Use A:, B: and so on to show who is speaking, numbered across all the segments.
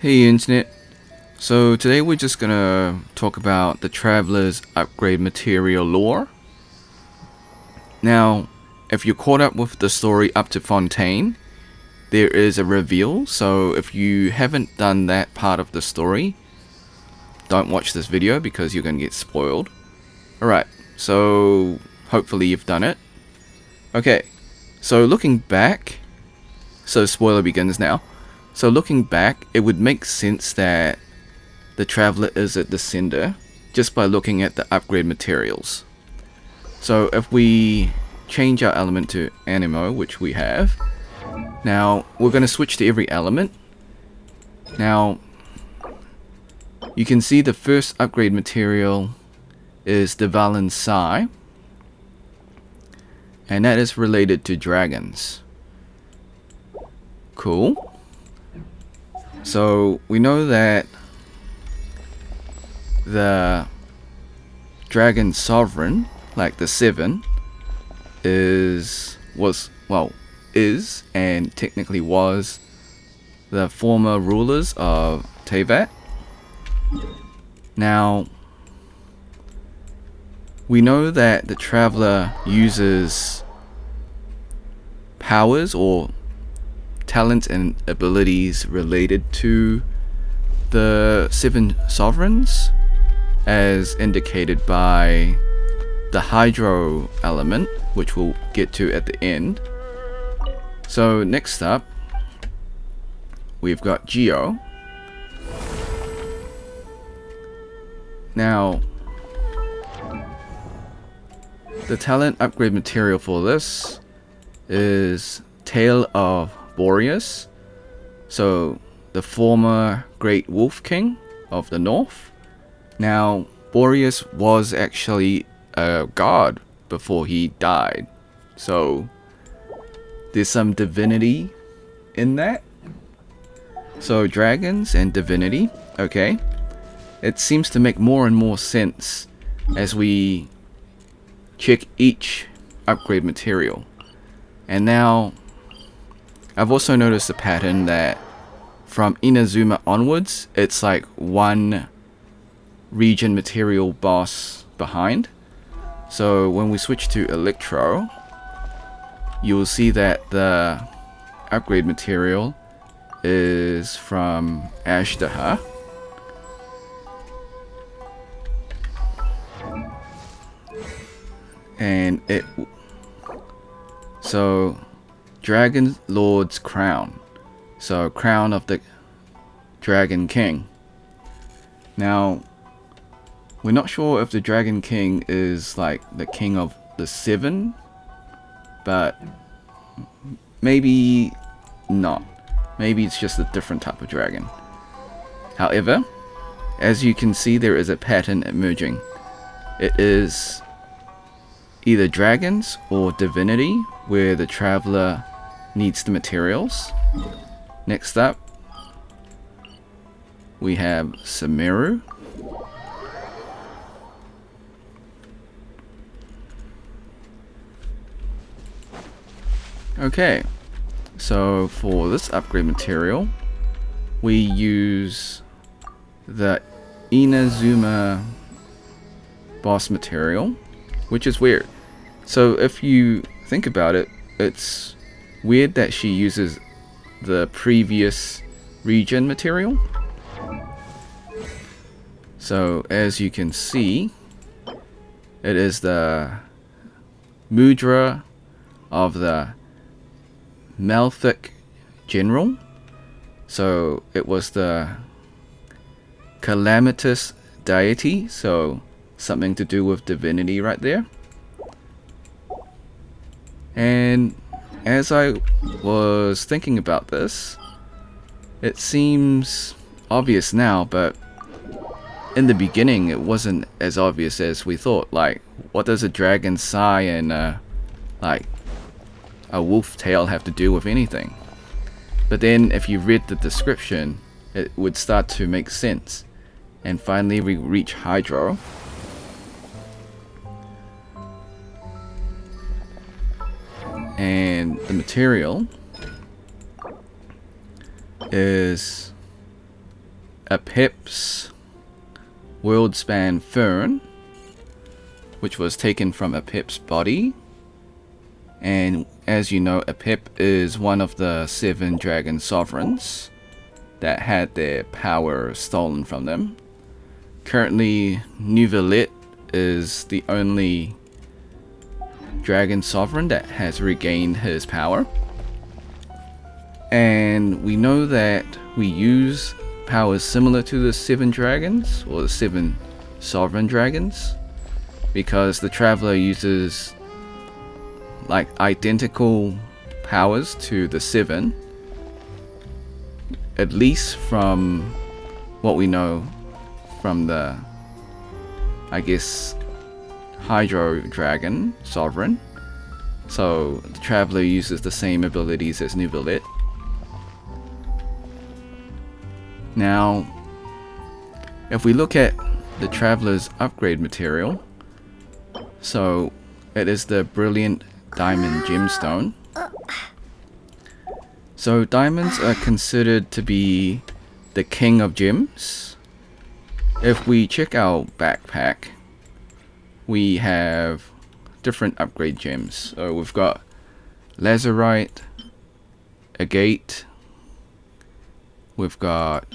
A: Hey Internet, so today we're just gonna talk about the Traveler's upgrade material lore. Now, if you're caught up with the story up to Fontaine, there is a reveal, so if you haven't done that part of the story, don't watch this video because you're gonna get spoiled. Alright, so hopefully you've done it. Okay, so looking back, so spoiler begins now. So looking back, it would make sense that the Traveler is a descender just by looking at the upgrade materials. So if we change our element to Animo, which we have, now we're going to switch to every element. Now you can see the first upgrade material is the Valen's Sai, and that is related to dragons. Cool. So we know that the dragon sovereign, like the seven, is and technically was the former rulers of Teyvat. Now we know that the Traveler uses powers or talents and abilities related to the seven sovereigns, as indicated by the hydro element, which we'll get to at the end. So next up we've got Geo. Now the talent upgrade material for this is Tale of Boreas, so the former Great Wolf King of the North. Now Boreas was actually a god before he died, so there's some divinity in that. So dragons and divinity, okay. It seems to make more and more sense as we check each upgrade material. And now I've also noticed a pattern that from Inazuma onwards, it's like one region material boss behind. So when we switch to Electro, you'll see that the upgrade material is from Ashtaha. And so Dragon Lord's Crown, so crown of the Dragon King. Now we're not sure if the Dragon King is like the king of the seven, but maybe not. Maybe it's just a different type of dragon. However, as you can see, there is a pattern emerging. It is either dragons or divinity where the Traveler needs the materials. Next up we have Sumeru. Okay, so for this upgrade material we use the Inazuma boss material, which is weird. So if you think about it, it's weird that she uses the previous region material. So as you can see, it is the mudra of the Malthic general. So it was the calamitous deity, so something to do with divinity right there. And as I was thinking about this, it seems obvious now, but in the beginning it wasn't as obvious as we thought. Like, what does a dragon sigh and like a wolf tail have to do with anything? But then if you read the description, it would start to make sense. And finally we reach Hydro. And the material is a Pip's Worldspan Fern, which was taken from a Pip's body. And as you know, a Pip is one of the 7 dragon sovereigns that had their power stolen from them. Currently, Nuvalit is the only dragon sovereign that has regained his power. And we know that we use powers similar to the 7 dragons, or the 7 sovereign dragons, because the Traveler uses like identical powers to the 7, at least from what we know from the, I guess, Hydro Dragon Sovereign. So the Traveler uses the same abilities as Nuvalit. Now, if we look at the Traveler's upgrade material, so it is the Brilliant Diamond Gemstone. So diamonds are considered to be the king of gems. If we check our backpack, we have different upgrade gems. So we've got Lazurite, Agate, we've got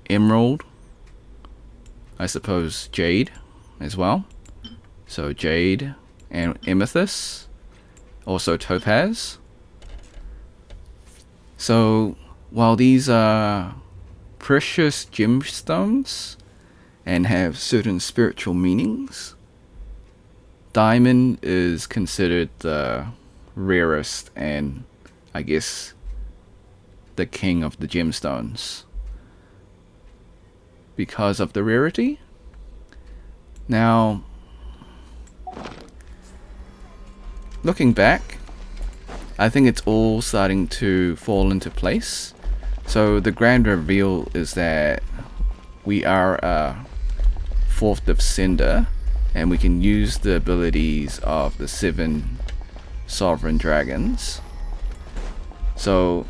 A: Emerald, I suppose Jade as well. So Jade and Amethyst, also Topaz. So while these are precious gemstones and have certain spiritual meanings, diamond is considered the rarest and, I guess, the king of the gemstones because of the rarity. Now, looking back, I think it's all starting to fall into place. So the grand reveal is that we are a 4th of Cinder, and we can use the abilities of the 7 sovereign dragons. So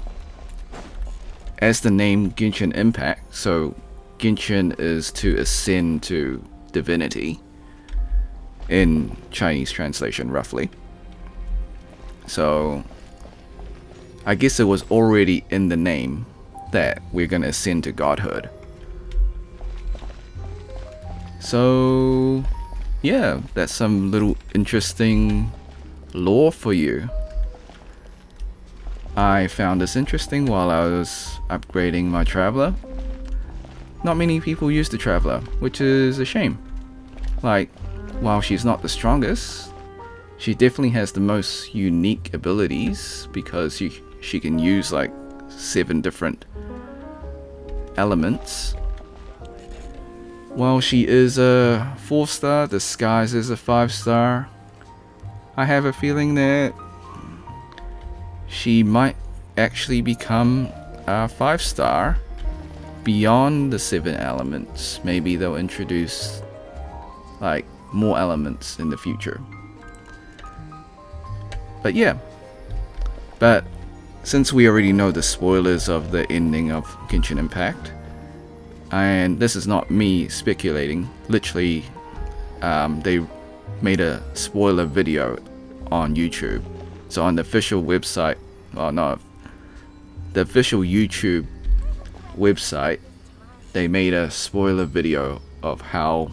A: as the name Genshin Impact, so Genshin is to ascend to Divinity in Chinese translation, roughly. So I guess it was already in the name that we're gonna ascend to godhood. So yeah, that's some little interesting lore for you. I found this interesting while I was upgrading my Traveler. Not many people use the Traveler, which is a shame. Like, while she's not the strongest, she definitely has the most unique abilities because she can use like 7 different elements. While she is a 4-star disguised as a 5-star, I have a feeling that she might actually become a 5-star beyond the 7 elements. Maybe they'll introduce like more elements in the future. But yeah, but since we already know the spoilers of the ending of Genshin Impact, and this is not me speculating, literally they made a spoiler video on YouTube. So on the official website, well, no, the official YouTube website, they made a spoiler video of how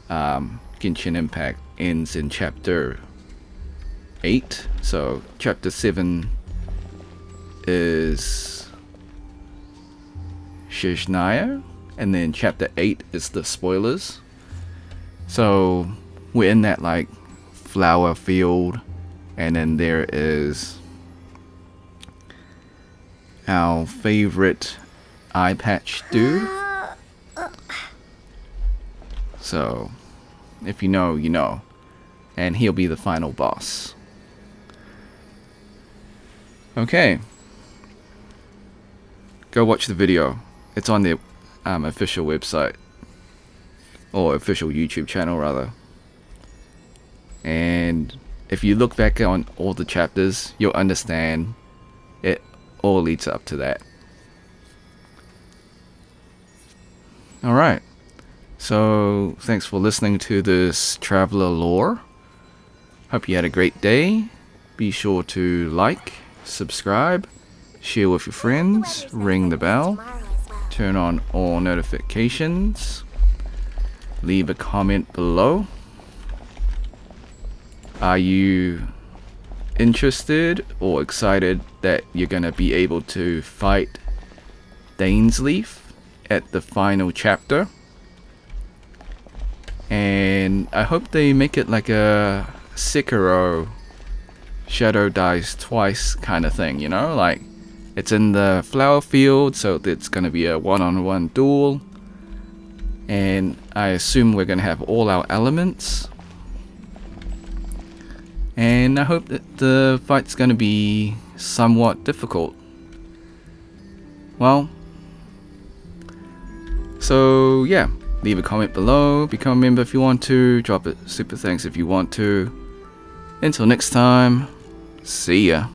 A: Genshin Impact ends in chapter 8. So chapter 7 is Shishnaya, and then chapter 8 is the spoilers. So we're in that like flower field, and then there is our favorite eye patch dude. So if you know, you know, and he'll be the final boss. Okay, go watch the video. It's on their official website, or official YouTube channel rather. And if you look back on all the chapters, you'll understand it all leads up to that. Alright, so thanks for listening to this Traveler lore. Hope you had a great day. Be sure to like, subscribe, share with your friends, ring the bell, turn on all notifications, leave a comment below. Are you interested or excited that you're gonna be able to fight Dainsleif at the final chapter? And I hope they make it like a Sekiro Shadow Dies Twice kind of thing, you know, like it's in the flower field, so it's gonna be a one-on-one duel, and I assume we're gonna have all our elements, and I hope that the fight's gonna be somewhat difficult. Well, so yeah, leave a comment below, become a member if you want to, drop a super thanks if you want to. Until next time, see ya.